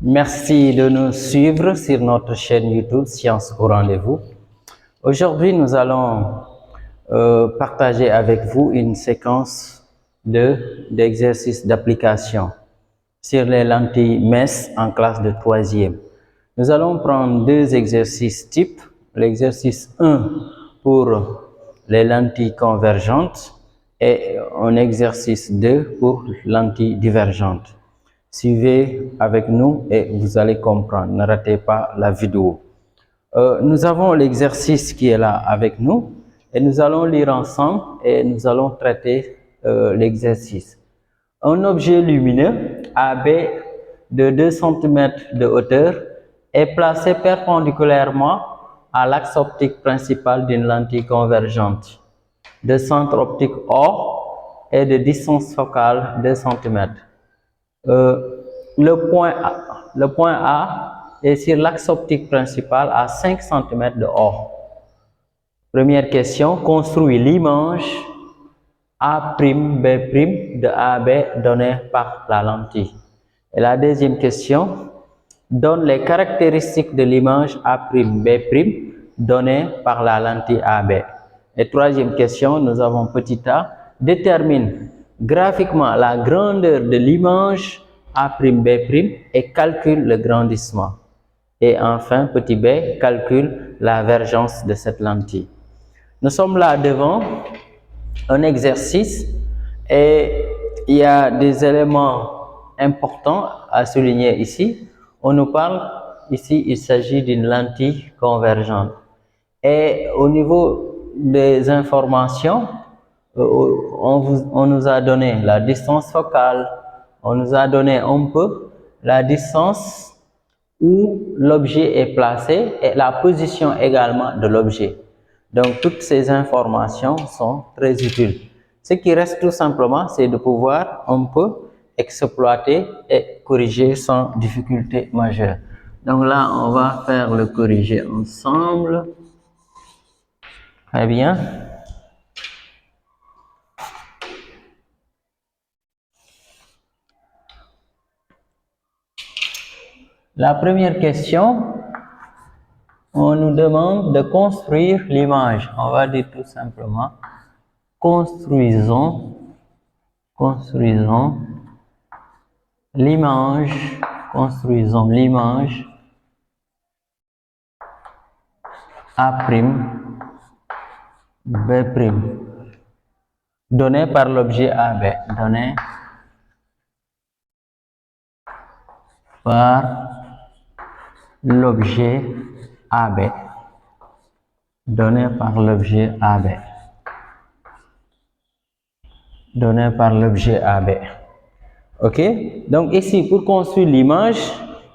Merci de nous suivre sur notre chaîne YouTube Science au rendez-vous. Aujourd'hui, nous allons partager avec vous une séquence d'exercices d'application sur les lentilles MES en classe de 3e. Nous allons prendre deux exercices types. L'exercice 1 pour les lentilles convergentes et un exercice 2 pour lentilles divergentes. Suivez avec nous et vous allez comprendre. Ne ratez pas la vidéo. Nous avons l'exercice qui est là avec nous et nous allons lire ensemble et nous allons traiter l'exercice. Un objet lumineux AB de 2 cm de hauteur est placé perpendiculairement à l'axe optique principal d'une lentille convergente de centre optique O et de distance focale 2 cm. Le point A est sur l'axe optique principal à 5 cm de O. Première question, construis l'image A'B' de AB donnée par la lentille. Et la deuxième question, donne les caractéristiques de l'image A'B' donnée par la lentille AB. Et troisième question, nous avons petit a, détermine graphiquement la grandeur de l'image A'B' et calcule le grandissement. Et enfin, petit b, calcule la vergence de cette lentille. Nous sommes là devant un exercice et il y a des éléments importants à souligner ici. On nous parle, ici il s'agit d'une lentille convergente. Et au niveau des informations, on nous a donné la distance focale, on nous a donné un peu la distance où l'objet est placé et la position également de l'objet. Donc, toutes ces informations sont très utiles. Ce qui reste tout simplement, c'est de pouvoir un peu exploiter et corriger sans difficulté majeure. Donc là, on va faire le corriger ensemble. Très bien. La première question, on nous demande de construire l'image. On va dire tout simplement, construisons l'image A'B' donnée par l'objet AB, donnée par l'objet AB, donné par l'objet AB, donné par l'objet AB. Ok, donc ici pour construire l'image,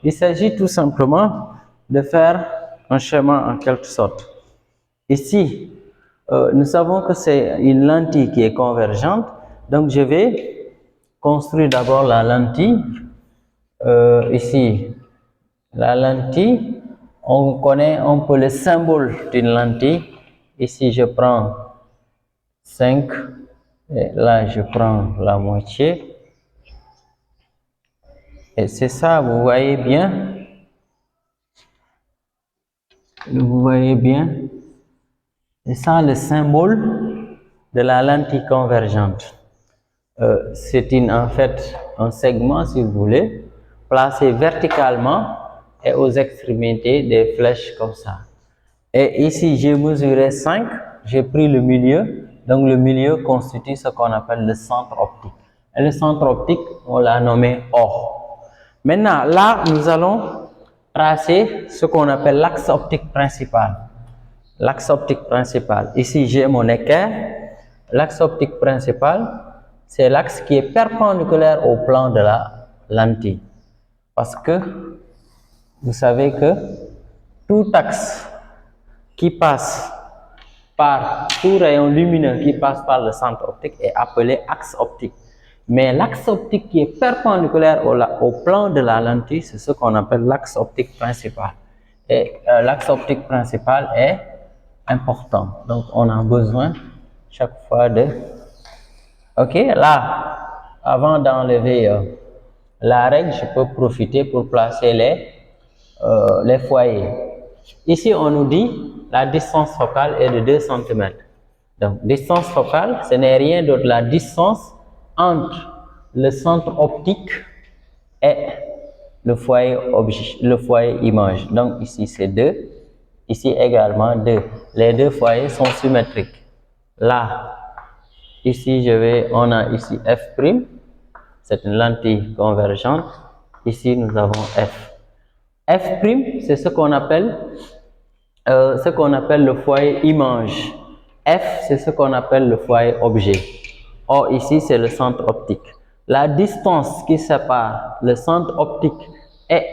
il s'agit tout simplement de faire un schéma en quelque sorte. Ici, nous savons que c'est une lentille qui est convergente, donc je vais construire d'abord la lentille. Ici, la lentille, on connaît un peu le symbole d'une lentille. Ici, je prends 5 et là, je prends la moitié. Et c'est ça, vous voyez bien. Vous voyez bien. C'est ça le symbole de la lentille convergente. C'est en fait un segment, si vous voulez, placé verticalement et aux extrémités des flèches comme ça. Et ici, j'ai mesuré 5, j'ai pris le milieu, donc le milieu constitue ce qu'on appelle le centre optique. Et le centre optique, on l'a nommé O. Maintenant, là, nous allons tracer ce qu'on appelle l'axe optique principal. L'axe optique principal. Ici, j'ai mon équerre. L'axe optique principal, c'est l'axe qui est perpendiculaire au plan de la lentille. Parce que vous savez que tout axe qui passe par tout rayon lumineux qui passe par le centre optique est appelé axe optique. Mais l'axe optique qui est perpendiculaire au plan de la lentille, c'est ce qu'on appelle l'axe optique principal. Et l'axe optique principal est important. Donc, on a besoin chaque fois de... Ok, là, avant d'enlever la règle, je peux profiter pour placer les foyers. Ici, on nous dit la distance focale est de 2 cm. Donc, distance focale, ce n'est rien d'autre la distance entre le centre optique et le foyer image. Donc, ici, c'est 2. Ici également 2. Les deux foyers sont symétriques. Là, ici, on a ici F'. C'est une lentille convergente. Ici, nous avons F. F', c'est ce qu'on appelle le foyer image. F, c'est ce qu'on appelle le foyer objet. Or, ici, c'est le centre optique. La distance qui sépare le centre optique et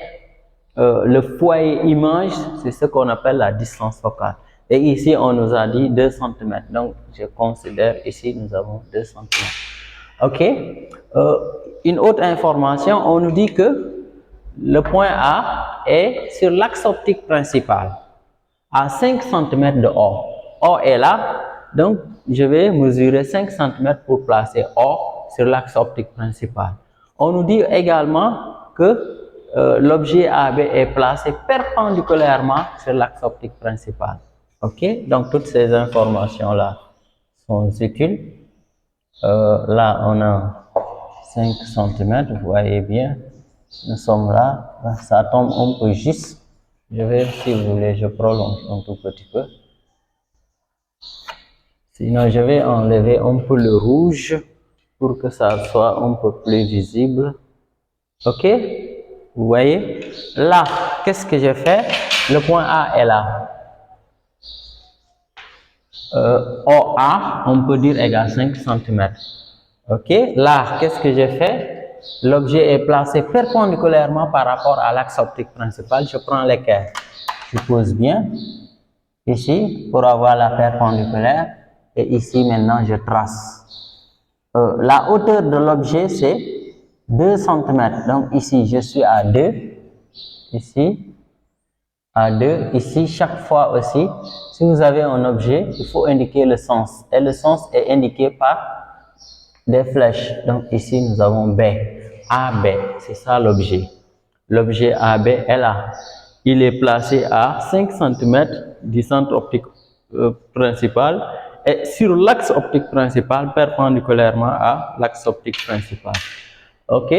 le foyer image, c'est ce qu'on appelle la distance focale. Et ici, on nous a dit 2 cm. Donc, je considère ici, nous avons 2 cm. OK. Une autre information, on nous dit que le point A est sur l'axe optique principal, à 5 cm de O. O est là, donc je vais mesurer 5 cm pour placer O sur l'axe optique principal. On nous dit également que l'objet AB est placé perpendiculairement sur l'axe optique principal. Ok, donc toutes ces informations-là sont utiles. Là, on a 5 cm, vous voyez bien, nous sommes là, ça tombe un peu juste. Je vais, si vous voulez, je prolonge un tout petit peu. Sinon, je vais enlever un peu le rouge pour que ça soit un peu plus visible. Ok, vous voyez, là, qu'est-ce que j'ai fait? Le point A est là. OA, on peut dire égal 5 cm. Ok, là, qu'est-ce que j'ai fait? L'objet est placé perpendiculairement par rapport à l'axe optique principal. Je prends l'équerre, je pose bien ici pour avoir la perpendiculaire et ici maintenant je trace. La hauteur de l'objet c'est 2 cm. Donc ici je suis à 2, ici à 2, ici chaque fois aussi. Si vous avez un objet, il faut indiquer le sens et le sens est indiqué par des flèches. Donc ici nous avons B, AB, c'est ça l'objet. L'objet AB est là. Il est placé à 5 cm du centre optique principal et sur l'axe optique principal perpendiculairement à l'axe optique principal. Ok,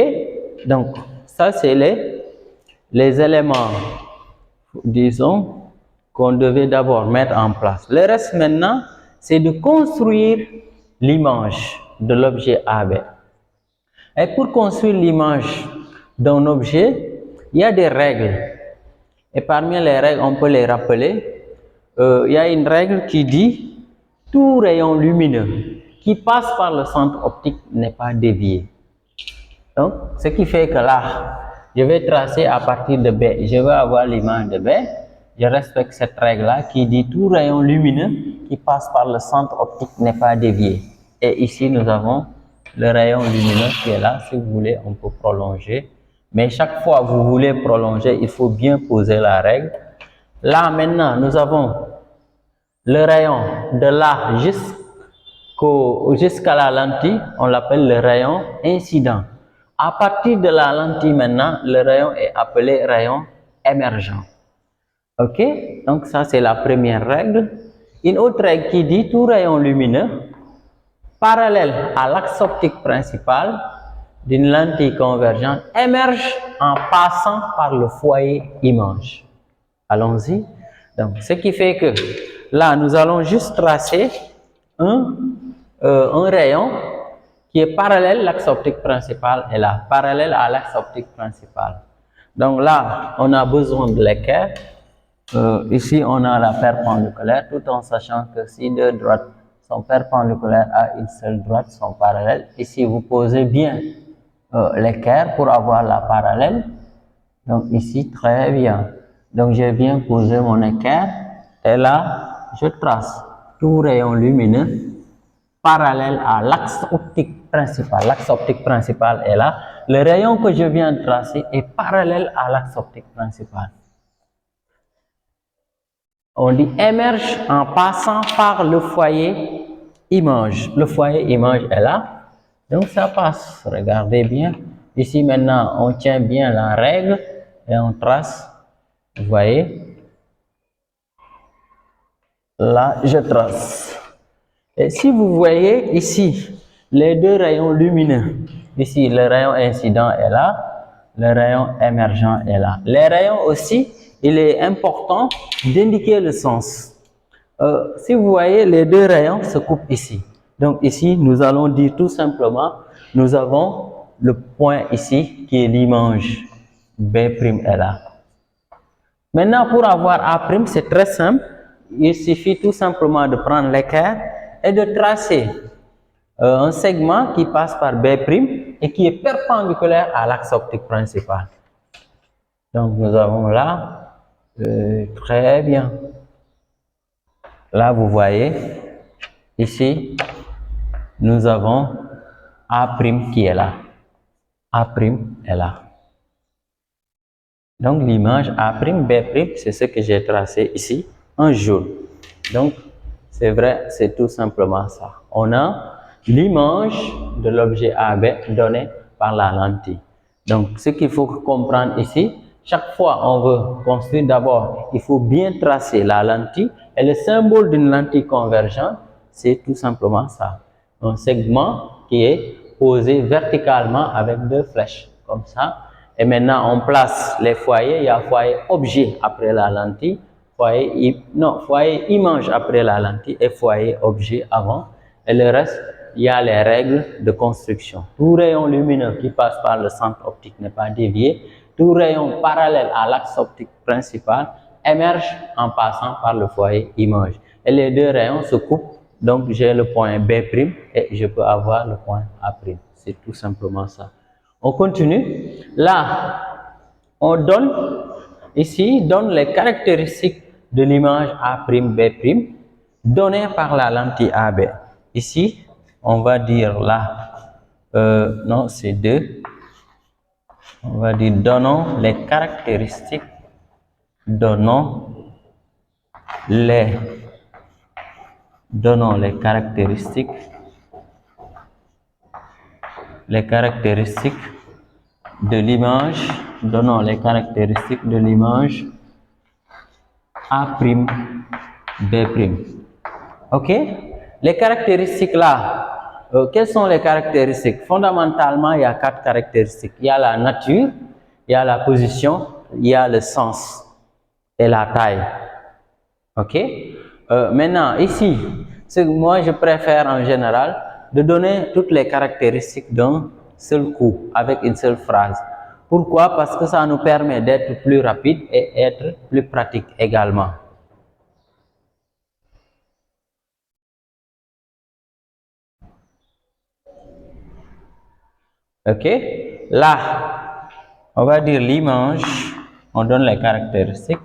donc ça c'est les éléments, disons, qu'on devait d'abord mettre en place. Le reste maintenant, c'est de construire l'image de l'objet AB. Et pour construire l'image d'un objet, il y a des règles. Et parmi les règles, on peut les rappeler. Il y a une règle qui dit tout rayon lumineux qui passe par le centre optique n'est pas dévié. Donc, ce qui fait que là, je vais tracer à partir de B. Je vais avoir l'image de B. Je respecte cette règle-là qui dit tout rayon lumineux qui passe par le centre optique n'est pas dévié. Et ici, nous avons le rayon lumineux qui est là. Si vous voulez, on peut prolonger. Mais chaque fois que vous voulez prolonger, il faut bien poser la règle. Là, maintenant, nous avons le rayon de là jusqu'à la lentille. On l'appelle le rayon incident. À partir de la lentille maintenant, le rayon est appelé rayon émergent. Ok, donc ça c'est la première règle. Une autre règle qui dit tout rayon lumineux parallèle à l'axe optique principal d'une lentille convergente émerge en passant par le foyer image. Allons-y. Donc ce qui fait que là nous allons juste tracer un rayon qui est parallèle à l'axe optique principal et là, parallèle à l'axe optique principal. Donc là, on a besoin de l'équerre. Ici, on a la perpendiculaire, tout en sachant que si deux droites sont perpendiculaires à une seule droite, sont parallèles. Ici, vous posez bien l'équerre pour avoir la parallèle. Donc ici, très bien. Donc j'ai bien posé mon équerre et là, je trace tout rayon lumineux parallèle à l'axe optique principal. L'axe optique principal est là. Le rayon que je viens de tracer est parallèle à l'axe optique principal. On dit émerge en passant par le foyer image. Le foyer image est là. Donc ça passe. Regardez bien. Ici maintenant, on tient bien la règle et on trace. Vous voyez? Là, je trace. Et si vous voyez ici, les deux rayons lumineux, ici le rayon incident est là, le rayon émergent est là. Les rayons aussi, il est important d'indiquer le sens. Si vous voyez, les deux rayons se coupent ici. Donc ici, nous allons dire tout simplement, nous avons le point ici qui est l'image. B' est là. Maintenant, pour avoir A', c'est très simple. Il suffit tout simplement de prendre l'équerre et de tracer un segment qui passe par B' et qui est perpendiculaire à l'axe optique principal. Donc nous avons là, très bien. Là, vous voyez, ici, nous avons A' qui est là. A' est là. Donc l'image A', B', c'est ce que j'ai tracé ici en jaune. Donc c'est vrai, c'est tout simplement ça. On a l'image de l'objet AB donnée par la lentille. Donc ce qu'il faut comprendre ici, chaque fois on veut construire d'abord, il faut bien tracer la lentille et le symbole d'une lentille convergente, c'est tout simplement ça. Un segment qui est posé verticalement avec deux flèches comme ça. Et maintenant, on place les foyers. Il y a foyer objet après la lentille, foyer image après la lentille et foyer objet avant. Et le reste, il y a les règles de construction. Tout rayon lumineux qui passe par le centre optique n'est pas dévié. Tout rayon parallèle à l'axe optique principal émerge en passant par le foyer image. Et les deux rayons se coupent. Donc, j'ai le point B' et je peux avoir le point A'. C'est tout simplement ça. On continue. Là, on donne les caractéristiques de l'image A', B' données par la lentille AB. Ici, on va dire là, non, c'est 2. On va dire donnons les caractéristiques, les caractéristiques de l'image, donnons les caractéristiques de l'image A', B'. Ok? Les caractéristiques là, quelles sont les caractéristiques? Fondamentalement, il y a 4 caractéristiques. Il y a la nature, il y a la position, il y a le sens et la taille. Ok? Maintenant, ici, moi je préfère en général de donner toutes les caractéristiques d'un seul coup, avec une seule phrase. Pourquoi? Parce que ça nous permet d'être plus rapide et être plus pratique également. Ok? Là, on va dire l'image, on donne les caractéristiques.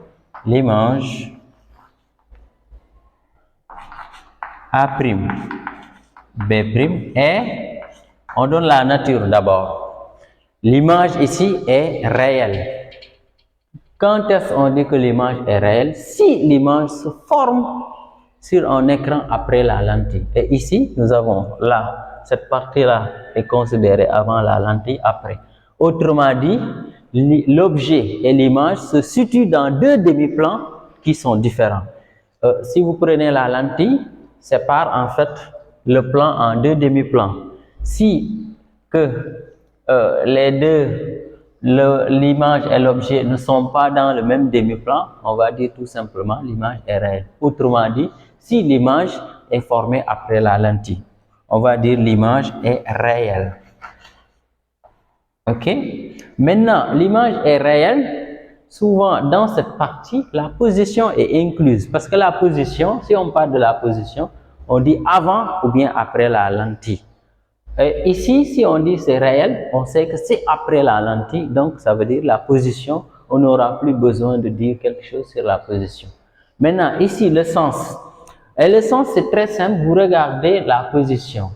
L'image A', B' et on donne la nature d'abord. L'image ici est réelle. Quand est-ce qu'on dit que l'image est réelle? Si l'image se forme sur un écran après la lentille. Et ici, nous avons là, cette partie-là est considérée avant la lentille, après. Autrement dit, l'objet et l'image se situent dans deux demi-plans qui sont différents. Si vous prenez la lentille, sépare en fait le plan en deux demi-plans. Si les deux, l'image et l'objet ne sont pas dans le même demi-plan, on va dire tout simplement l'image est réelle. Autrement dit, si l'image est formée après la lentille, on va dire l'image est réelle. Ok? Maintenant, l'image est réelle. Souvent, dans cette partie, la position est incluse. Parce que la position, si on parle de la position, on dit avant ou bien après la lentille. Et ici, si on dit c'est réel, on sait que c'est après la lentille. Donc, ça veut dire la position. On n'aura plus besoin de dire quelque chose sur la position. Maintenant, ici, le sens. Et le sens, c'est très simple. Vous regardez la position,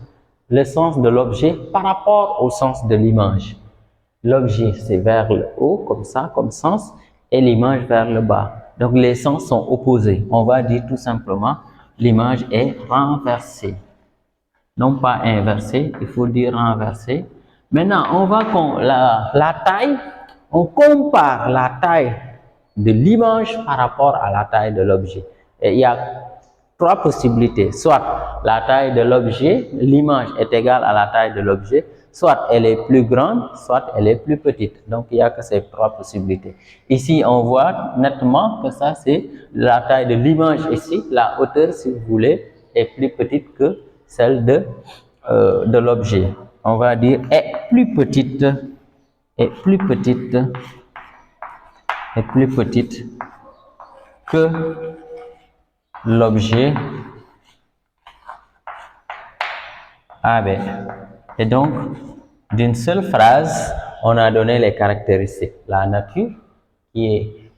le sens de l'objet par rapport au sens de l'image. L'objet, c'est vers le haut, comme ça, comme sens, et l'image vers le bas. Donc, les sens sont opposés. On va dire tout simplement, l'image est renversée. Non pas inversée, il faut dire renversée. Maintenant, on va la taille, on compare la taille de l'image par rapport à la taille de l'objet. Et il y a trois possibilités. Soit la taille de l'objet, l'image est égale à la taille de l'objet, soit elle est plus grande, soit elle est plus petite. Donc, il n'y a que ces trois possibilités. Ici, on voit nettement que ça, c'est la taille de l'image ici. La hauteur, si vous voulez, est plus petite que celle de l'objet. On va dire est plus petite que l'objet AB. Et donc, d'une seule phrase, on a donné les caractéristiques. La nature,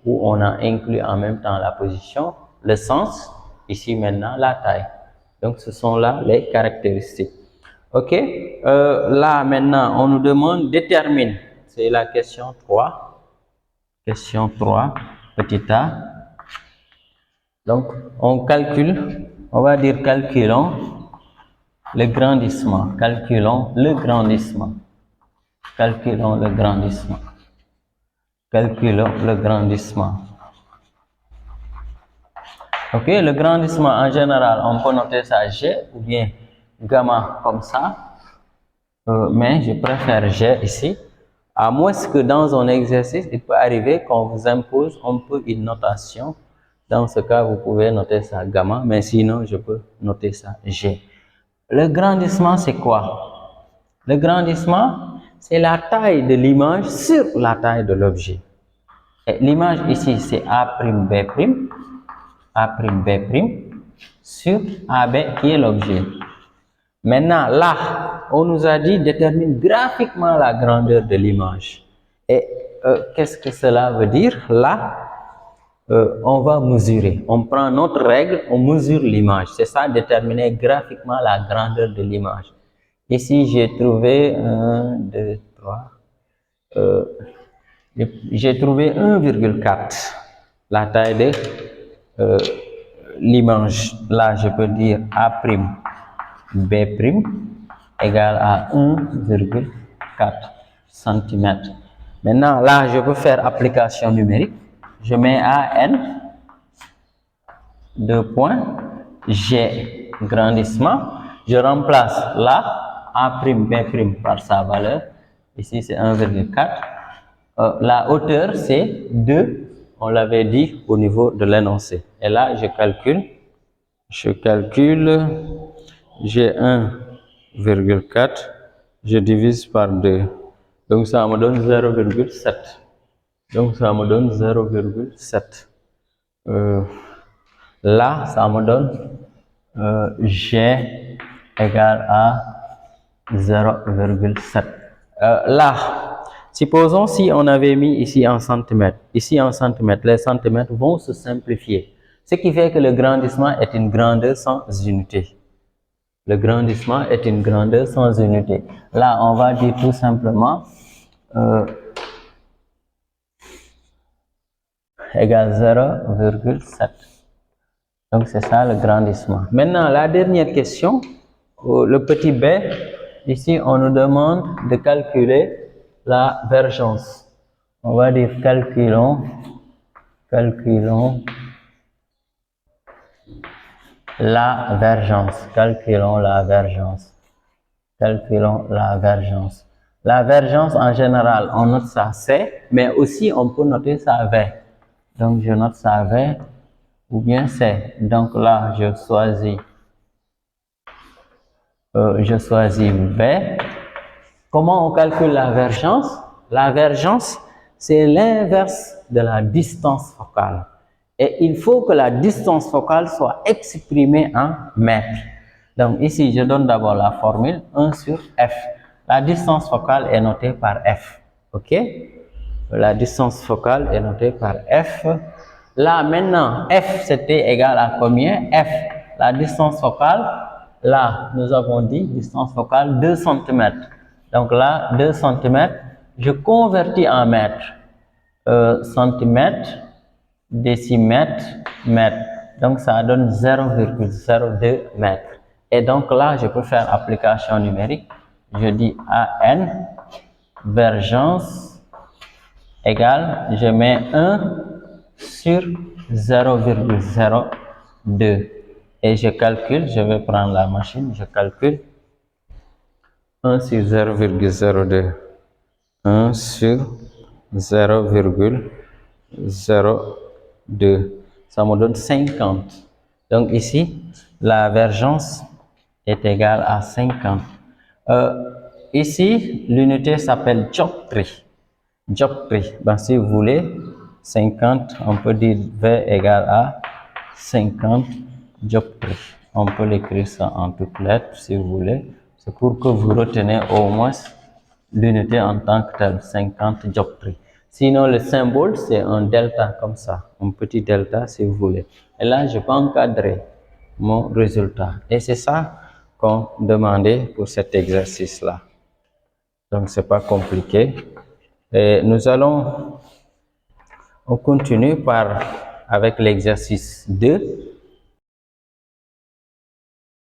où on a inclus en même temps la position, le sens, ici maintenant la taille. Donc, ce sont là les caractéristiques. Ok, là maintenant, on nous demande détermine. C'est la question 3. Question 3, petit a. Donc, on calcule, on va dire calculons le grandissement. Calculons le grandissement. Calculons le grandissement. Calculons le grandissement. Ok, le grandissement en général, on peut noter ça G ou bien gamma comme ça. Mais je préfère G ici. À moins que dans un exercice, il peut arriver qu'on vous impose un peu une notation. Dans ce cas, vous pouvez noter ça gamma, mais sinon, je peux noter ça G. Le grandissement, c'est quoi? Le grandissement, c'est la taille de l'image sur la taille de l'objet. L'image ici, c'est A'B', A'B' sur AB qui est l'objet. Maintenant, là, on nous a dit détermine graphiquement la grandeur de l'image. Et qu'est-ce que cela veut dire? Là, on va mesurer. On prend notre règle, on mesure l'image. C'est ça, déterminer graphiquement la grandeur de l'image. Ici, j'ai trouvé 1, 2, 3. J'ai trouvé 1,4. La taille de l'image. Là, je peux dire A'B' égale à 1,4 cm. Maintenant, là, je peux faire application numérique. Je mets AN, 2 points, G, grandissement. Je remplace là, A'B' par sa valeur. Ici, c'est 1,4. La hauteur, c'est 2. On l'avait dit au niveau de l'énoncé. Et là, je calcule. J'ai 1,4. Je divise par 2. Donc, ça me donne 0,7. Donc, ça me donne 0,7. Là, ça me donne G égale à 0,7. Là, supposons si on avait mis ici en centimètres. Ici en centimètres, les centimètres vont se simplifier. Ce qui fait que le grandissement est une grandeur sans unité. Le grandissement est une grandeur sans unité. Là, on va dire tout simplement égale 0,7. Donc, c'est ça le grandissement. Maintenant, la dernière question, le petit b, ici, on nous demande de calculer la vergence. On va dire calculons la vergence. Calculons la vergence. Calculons la vergence. La vergence, en général, on note ça C, mais aussi on peut noter ça V. Donc, je note ça V ou bien C. Donc là, je choisis V. Comment on calcule la vergence? La vergence, c'est l'inverse de la distance focale. Et il faut que la distance focale soit exprimée en mètres. Donc ici, je donne d'abord la formule 1 sur F. La distance focale est notée par F. Ok? La distance focale est notée par F. Là, maintenant, F, c'était égal à combien? F, la distance focale, là, nous avons dit, distance focale, 2 cm. Donc là, 2 cm, je convertis en mètres. Centimètre, décimètre, mètre. Donc, ça donne 0,02 mètres. Et donc là, je peux faire application numérique. Je dis AN, Vergence égale, je mets 1 sur 0,02 et je calcule, je vais prendre la machine, je calcule 1 sur 0,02, 1 sur 0,02, ça me donne 50. Donc ici, la vergence est égale à 50. Ici, l'unité s'appelle dioptrie. Dioptrie, ben, si vous voulez, 50, on peut dire V égale à 50 dioptrie. On peut l'écrire ça en toutes lettres si vous voulez. C'est pour que vous retenez au moins l'unité en tant que telle, 50 dioptrie. Sinon, le symbole, c'est un delta comme ça, un petit delta si vous voulez. Et là, je peux encadrer mon résultat. Et c'est ça qu'on demandait pour cet exercice-là. Donc, c'est pas compliqué. Et on continue avec l'exercice 2.